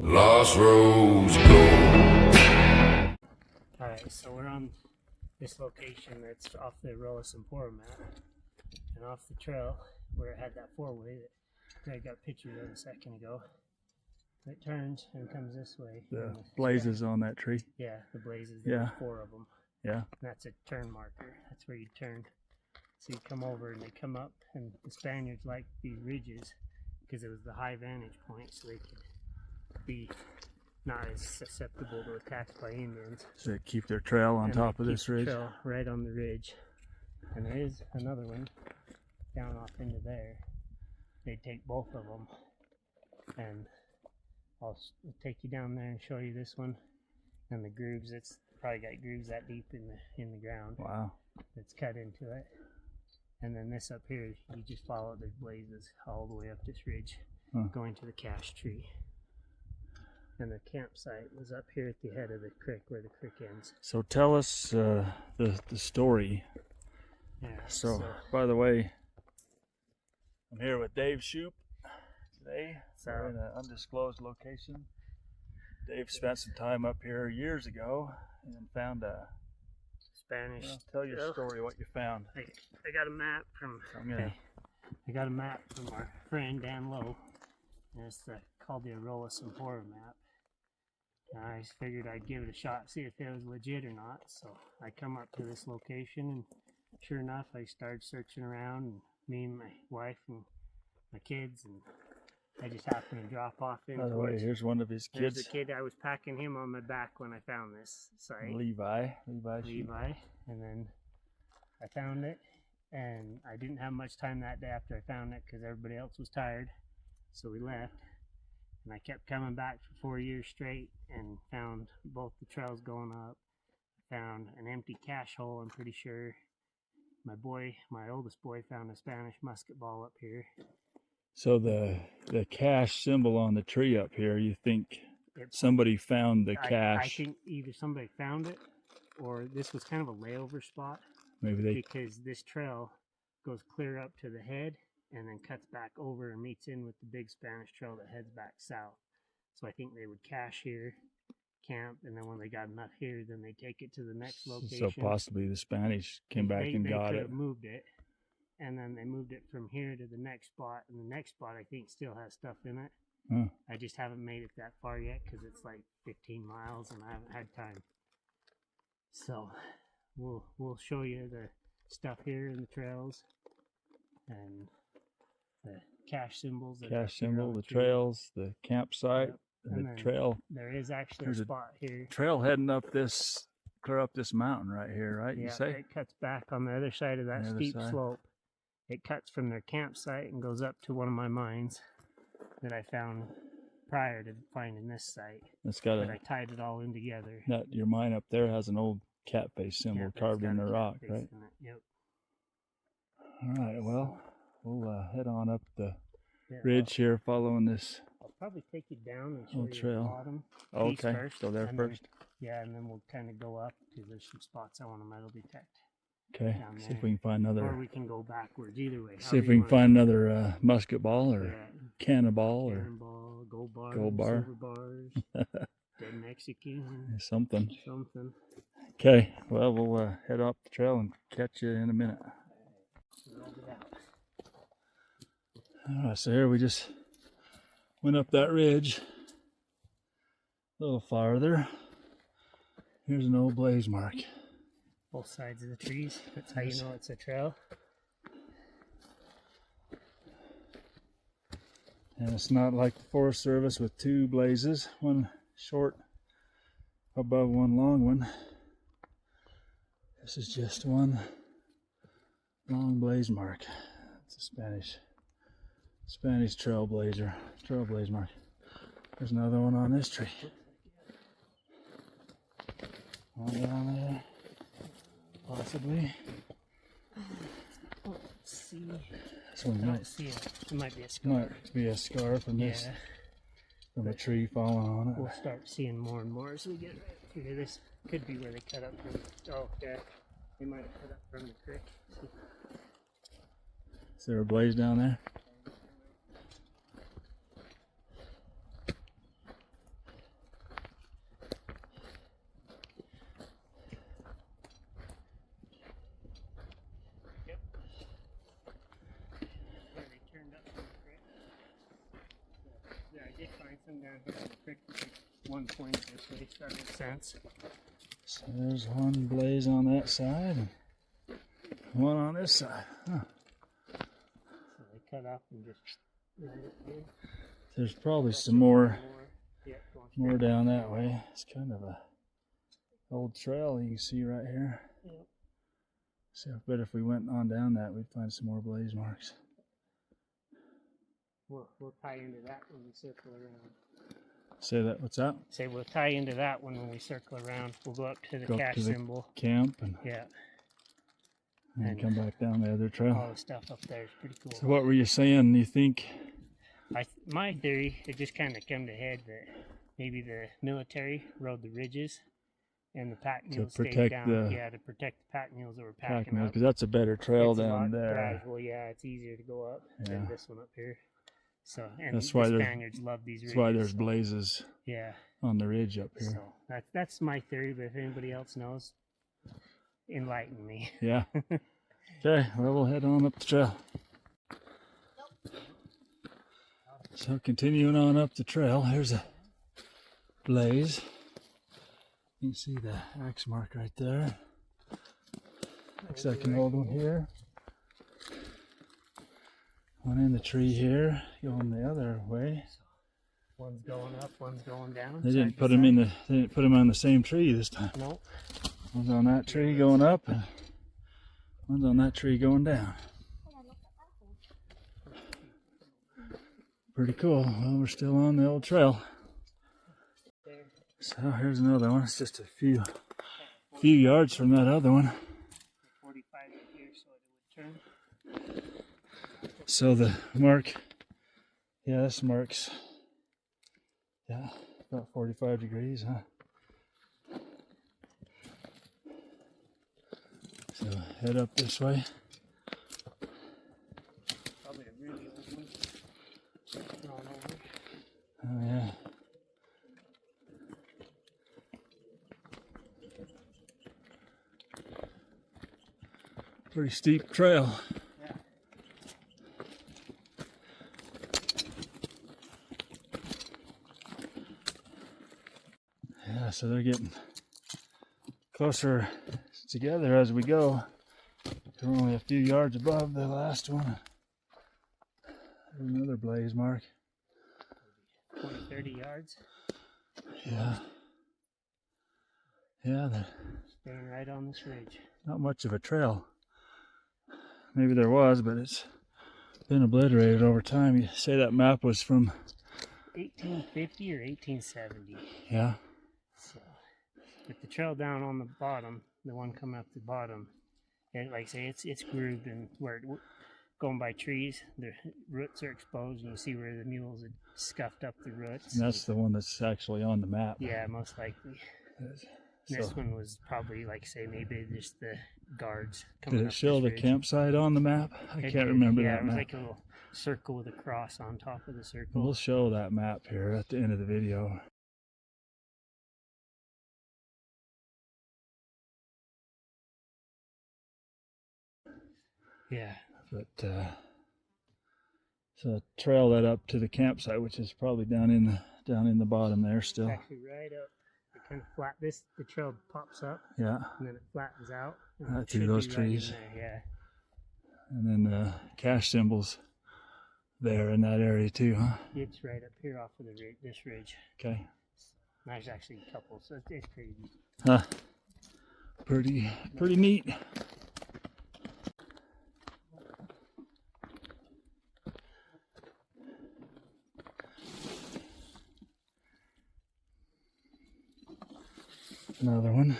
lost roads go. Alright, so we're on this location that's off the Rolis and Pora map, and off the trail where it had that four-way that Greg got pictures of a second ago. It turns and comes this way. The blazes on that tree. Yeah, the blazes. There were 4 of them. Yeah. And that's a turn marker. That's where you turn. So you come over and they come up, and the Spaniards liked these ridges because it was the high vantage point, so they could be not as susceptible to attacks by Indians. So they keep their trail on top of this ridge. Trail right on the ridge. And there is another one down off into there. They take both of them, and I'll take you down there and show you this one and the grooves. It's probably got grooves that deep in the ground. Wow. It's cut into it. And then this up here, you just follow the blazes all the way up this ridge, going to the cache tree. And the campsite was up here at the head of the creek where the creek ends. So tell us the story. Yeah. So by the way, I'm here with Dave Shupe today. We're in an undisclosed location. Dave spent some time up here years ago and found a Spanish. Well, tell your story, what you found. I got a map from. I got a map from our friend Dan Lowe, and it's called the Rolis and Pora map. And I just figured I'd give it a shot, see if it was legit or not. So I come up to this location, and sure enough, I started searching around, and me and my wife and my kids, and I just happened to drop off in. By the way, here's one of his kids. There's the kid. I was packing him on my back when I found this site. Levi. And then I found it, and I didn't have much time that day after I found it because everybody else was tired, so we left. And I kept coming back for 4 years straight and found both the trails going up. I found an empty cache hole, I'm pretty sure. My oldest boy, found a Spanish musket ball up here. So the cache symbol on the tree up here, you think somebody found the cache? I think either somebody found it, or this was kind of a layover spot. Maybe because this trail goes clear up to the head and then cuts back over and meets in with the big Spanish trail that heads back south. So I think they would cache here, camp, and then when they got enough here, then they take it to the next location. So possibly the Spanish came back and got it. They could have moved it, and then they moved it from here to the next spot, and the next spot I think still has stuff in it. I just haven't made it that far yet because it's like 15 miles and I haven't had time. So we'll show you the stuff here in the trails and the cache symbols. Cache symbol, the trails, the campsite, and the trail. There is actually a spot here. Trail heading up clear up this mountain right here, right? Yeah, you say? It cuts back on the other side of that steep slope. It cuts from their campsite and goes up to one of my mines that I found prior to finding this site. But I tied it all in together. Your mine up there has an old cat face symbol carved in the rock, right? Yep. All right, well, we'll head on up the ridge here following this. I'll probably take you down and show you trail. the bottom. Okay, first, go there first. And then we'll kind of go up because there's some spots I want to metal detect. Okay, see if we can find another. Or we can go backwards, either way. See if we can find another musket ball or cannonball or gold bar, silver bars, dead Mexican, something. Something. Okay, well, we'll head up the trail and catch you in a minute. All right, so here we just went up that ridge a little farther. Here's an old blaze mark. Both sides of the trees. That's how you know it's a trail. And it's not like the Forest Service with 2 blazes, one short above one long one. This is just one long blaze mark. It's a Spanish trail blaze mark. There's another one on this tree. One down there, possibly. Let's see. This one might see it. It might be a scar. Might be a scar from this, from a tree falling on it. We'll start seeing more and more as we get right through. This could be where they cut up from. Oh, yeah. They might have cut up from the creek. Is there a blaze down there? Yeah, I did find some down here in the creek. Like one point this way, so that makes sense. So there's one blaze on that side and one on this side. Huh. So they cut off and just right it in. There's probably some more Yeah, going more straight. down that way. It's kind of a old trail you can see right here. Yep. So I bet if we went on down that, we'd find some more blaze marks. We'll tie into that when we circle around. Say that, what's that? Say we'll tie into that one when we circle around. We'll go up to the Go up cache to the symbol. camp and Yeah, then come back down the other trail. all the stuff up there is pretty cool. So what were you saying? You think? My theory, it just kind of come to head that maybe the military rode the ridges and the pack mules stayed protect down. the Yeah, to protect the pack mules that were packing up. Because that's a better trail It's a down lot there. gradual, yeah, it's easier to go up Yeah. than this one up here. So, and That's the why there's- Spaniards love these ridges. That's why there's blazes Yeah, on the ridge up here. so that's my theory, but if anybody else knows, enlighten me. Yeah. Okay, well, we'll head on up the trail. So continuing on up the trail, here's a blaze. You can see the axe mark right there. Looks like an old one here. One in the tree here, going the other way. One's going up, one's going down. They didn't side put to them in side. the. They didn't put them on the same tree this time. Nope. One's on that tree going up, and one's on that tree going down. Pretty cool. Well, we're still on the old trail. So here's another one. It's just a few yards from that other one. 45 right here, so it would turn. So the mark, yeah, this marks, yeah, about 45 degrees, huh? So head up this way. Probably a really old one. Thrown over. Oh yeah. Pretty steep trail. Yeah. Yeah, so they're getting closer together as we go. We're only a few yards above the last one. There's another blaze mark. 20, 30 yards. Yeah. Yeah, they're Staying right on this ridge. not much of a trail. Maybe there was, but it's been obliterated over time. You say that map was from 1850 or 1870. yeah. So, but the trail down on the bottom, the one coming up the bottom, and like I say, it's grooved and where going by trees, the roots are exposed, and you see where the mules had scuffed up the roots. And that's the one that's actually on the map. Yeah, most likely. So, This one was probably, like say, maybe just the guards coming did up it show this the ridge. campsite on the map? I It can't did. remember Yeah, that it was map. like a little circle with a cross on top of the circle. We'll show that map here at the end of the video. Yeah. But so a trail led up to the campsite, which is probably down in the bottom there still. Actually, right up. It kind of flat. The trail pops up Yeah. and then it flattens out. and Right it through should those be right in trees. there, And then the cache symbols there in that area too, huh? yeah, it's right up here off of this ridge. Okay. There's actually a couple, so it's pretty neat. Huh. Pretty neat. Another one.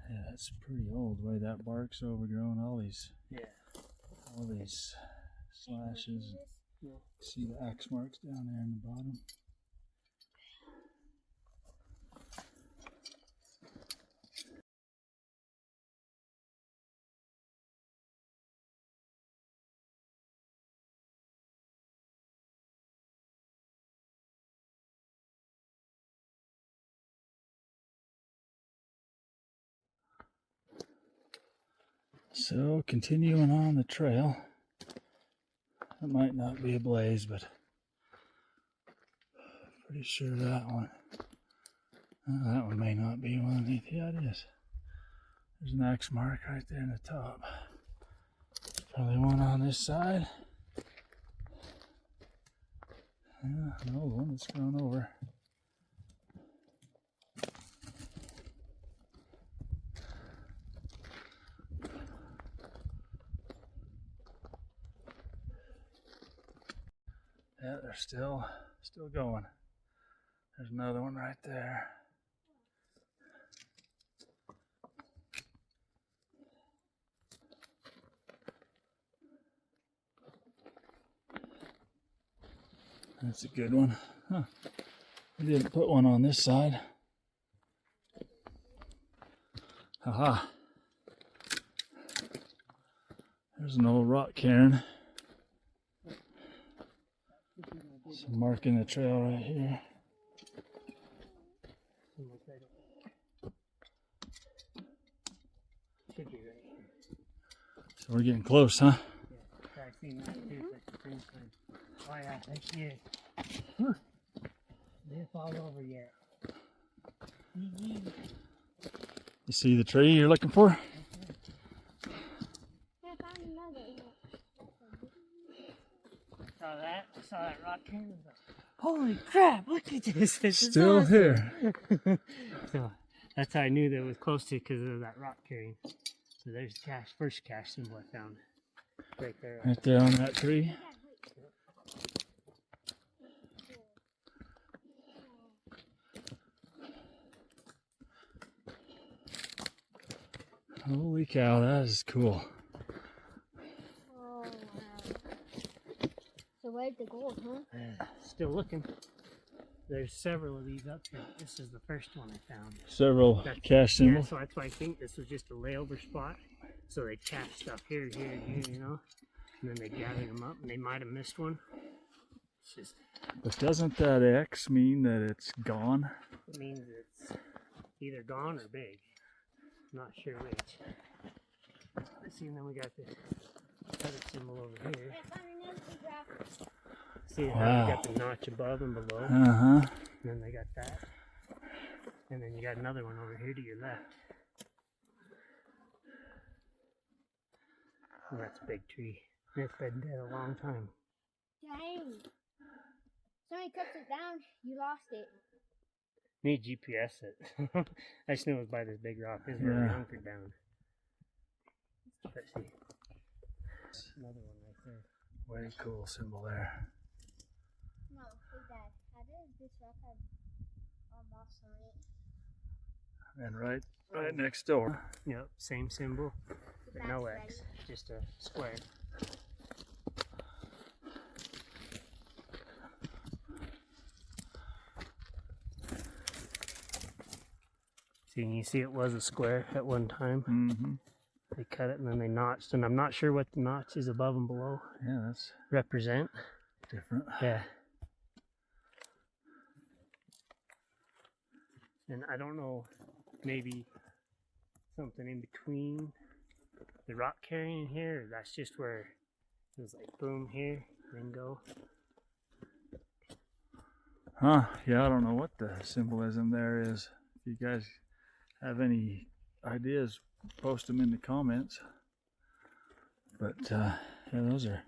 Yeah, that's pretty old. The way that bark's overgrown, all these slashes. Yeah. See the axe marks down there in the bottom. So continuing on the trail. It might not be a blaze, but pretty sure that one. That one may not be one. Yeah, it is. There's an axe mark right there in the top. Probably one on this side. Yeah, no, the one that's grown over. Yeah, they're still going. There's another one right there. That's a good one. Huh. We didn't put one on this side. Haha. There's an old rock cairn. Some marking the trail right here. Should be right here. So we're getting close, huh? Yeah, I've seen that too. Oh yeah, there she is. Whew. They're all over yet. You see the tree you're looking for? I saw that rock cairn. Holy crap! Look at this. This is Still awesome. here. So that's how I knew that it was close to because of that rock cairn. So there's the first cache symbol I found. Right there. Right there on that tree. Holy cow, that is cool. Oh, wow. So where's the gold, huh? Still looking. There's several of these up here. This is the first one I found. Several cache Yeah, symbols. so that's why I think this was just a layover spot. So they cache stuff here, here, here, you know? And then they gathered them up and they might have missed one. It's just, But doesn't that X mean that it's gone? it means it's either gone or big. Not sure which. Let's see, and then we got this other symbol over here. See how we got the notch above and below? Uh-huh. And then they got that. And then you got another one over here to your left. Oh, that's a big tree. It's been dead a long time. Dang. Somebody cuts it down, you lost it. Need GPS it. I just knew it was by this big rock. This is where we Yeah. hunkered down. Let's see. Another one right there. Way cool symbol there. No, hey Dad, how does this rock have moss on it? And right next door. Yep, same symbol, but no X, just a square. See, you see it was a square at one time. Mm-hmm. They cut it and then they notched, and I'm not sure what the notches above and below Yeah, that's represent. different. Yeah. And I don't know, maybe something in between the rock carrying here, or that's just where it was like boom here, then go. Huh, yeah, I don't know what the symbolism there is. If you guys have any ideas, post them in the comments. But yeah, those are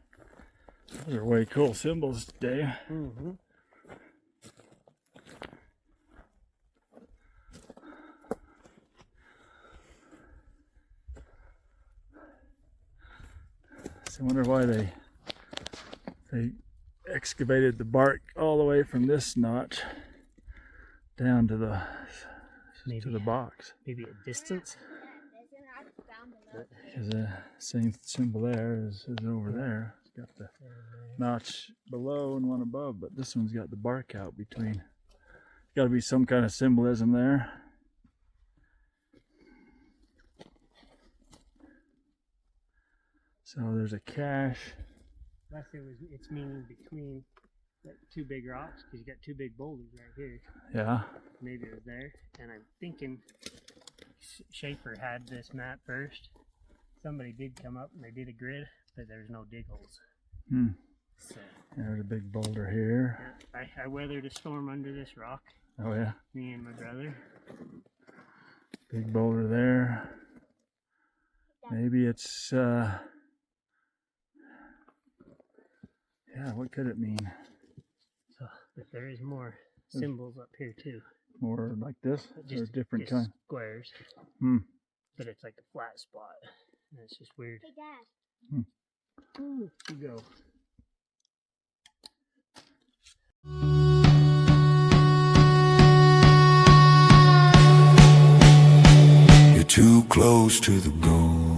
way cool symbols, Dave. Mm-hmm. So I wonder why they excavated the bark all the way from this notch down to the box. Maybe a distance. There's an rock down below. Because the same symbol there is over there. It's got the notch below and one above, but this one's got the bark out between. Got to be some kind of symbolism there. So there's a cache. Unless it's meaning between like two big rocks, because you got two big boulders right here. Yeah. Maybe it was there. And I'm thinking Schaefer had this map first, somebody did come up and they did a grid, but there's no dig holes. Hmm. So There's a big boulder here. yeah, I weathered a storm under this rock. Oh yeah. Me and my brother. Big boulder there. Maybe it's yeah, what could it mean? So, but there is more symbols up here too. More like this? Or different just kind? squares. Hmm. But it's like a flat spot. And it's just weird. Hey, Dad. Ooh, you go. You're too close to the goal.